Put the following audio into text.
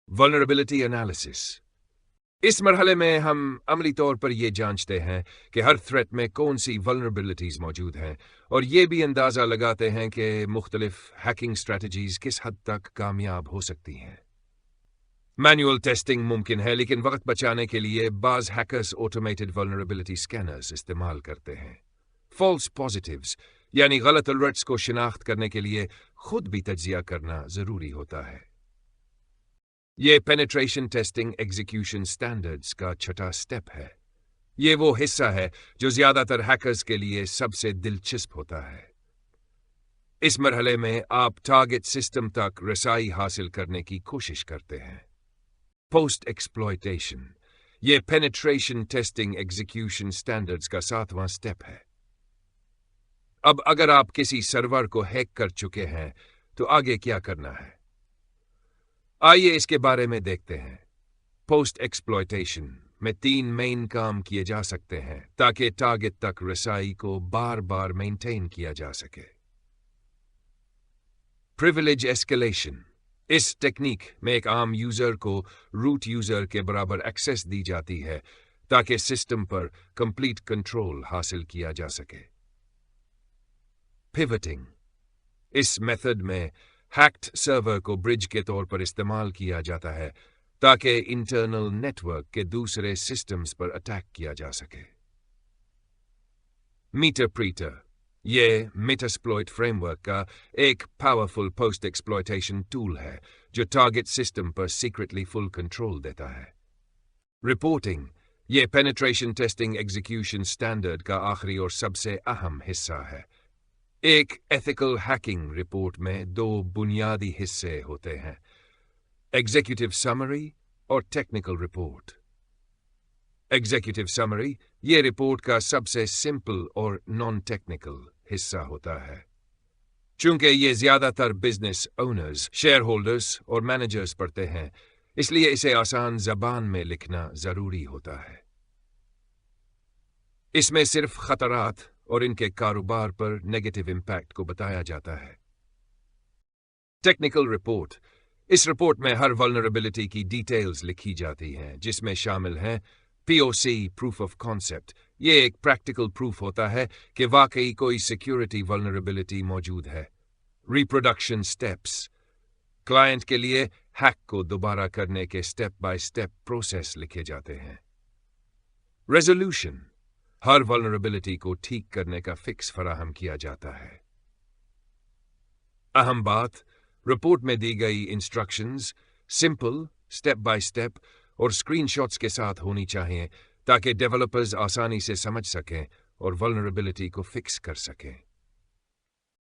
Vulnerability analysis. इस मरहले में हम अमली तौर पर यह जांचते हैं कि हर थ्रेट में कौन सी वल्नरेबिलिटीज मौजूद हैं और ये भी अंदाज़ा लगाते हैं कि मुख्तलिफ हैकिंग स्ट्रेटजीज किस हद तक कामयाब हो सकती हैं। मैनुअल टेस्टिंग मुमकिन है, लेकिन वक्त बचाने के लिए बाज़ हैकर्स ऑटोमेटेड वल्नरेबिलिटी स्कैनर्स इस्तेमाल करते हैं। फॉल्स पॉजिटिव्स यानी गलत अलर्ट्स को शिनाख्त करने के लिए खुद भी तज्जिया करना ज़रूरी होता है। ये पेनिट्रेशन टेस्टिंग एग्जीक्यूशन स्टैंडर्ड्स का छठा स्टेप है। ये वो हिस्सा है जो ज़्यादातर हैकर्स के लिए सबसे दिलचस्प होता है। इस मरहले में आप टारगेट सिस्टम तक रसाई हासिल करने की कोशिश करते हैं। पोस्ट एक्सप्लॉयटेशन ये पेनिट्रेशन टेस्टिंग एग्जीक्यूशन स्टैंडर्ड्स का सातवां स्टेप है। अब अगर आप किसी सर्वर को हैक कर चुके हैं तो आगे क्या करना है, आइए इसके बारे में देखते हैं। पोस्ट एक्सप्लॉयटेशन में 3 मेन काम किए जा सकते हैं ताकि टारगेट तक रसाई को बार बार मेंटेन किया जा सके। प्रिविलेज एस्केलेशन, इस टेक्निक में एक आम यूजर को रूट यूजर के बराबर एक्सेस दी जाती है ताकि सिस्टम पर कंप्लीट कंट्रोल हासिल किया जा सके। पिवटिंग, इस मेथड में हैक्ड सर्वर को ब्रिज के तौर पर इस्तेमाल किया जाता है ताकि इंटरनल नेटवर्क के दूसरे सिस्टम्स पर अटैक किया जा सके। मीटरप्रीटर, ये मेटास्प्लॉइट फ्रेमवर्क का एक पावरफुल पोस्ट एक्सप्लॉयटेशन टूल है जो टारगेट सिस्टम पर सीक्रेटली फुल कंट्रोल देता है। रिपोर्टिंग, ये पेनिट्रेशन टेस्टिंग एग्जीक्यूशन स्टैंडर्ड का आखिरी और सबसे अहम हिस्सा है। एक एथिकल हैकिंग रिपोर्ट में 2 बुनियादी हिस्से होते हैं, एग्जीक्यूटिव समरी और टेक्निकल रिपोर्ट। एग्जीक्यूटिव समरी ये रिपोर्ट का सबसे सिंपल और नॉन टेक्निकल हिस्सा होता है। चूंकि ये ज्यादातर बिजनेस ओनर्स, शेयर होल्डर्स और मैनेजर्स पढ़ते हैं, इसलिए इसे आसान जबान में लिखना जरूरी होता है। इसमें सिर्फ खतरात और इनके कारोबार पर नेगेटिव इम्पैक्ट को बताया जाता है। टेक्निकल रिपोर्ट, इस रिपोर्ट में हर वल्नरेबिलिटी की डिटेल्स लिखी जाती हैं, जिसमें शामिल हैं POC प्रूफ ऑफ कॉन्सेप्ट, ये एक प्रैक्टिकल प्रूफ होता है कि वाकई कोई सिक्योरिटी वल्नरेबिलिटी मौजूद है। रिप्रोडक्शन स्टेप्स, क्लाइंट के लिए हैक को दोबारा करने के स्टेप बाय स्टेप प्रोसेस लिखे जाते हैं। रेजोल्यूशन, हर वल्नरेबिलिटी को ठीक करने का फिक्स फराहम किया जाता है। अहम बात, रिपोर्ट में दी गई instructions simple, step by step और स्क्रीनशॉट्स के साथ होनी चाहिए ताकि डेवलपर्स आसानी से समझ सकें और वल्नरेबिलिटी को फिक्स कर सकें।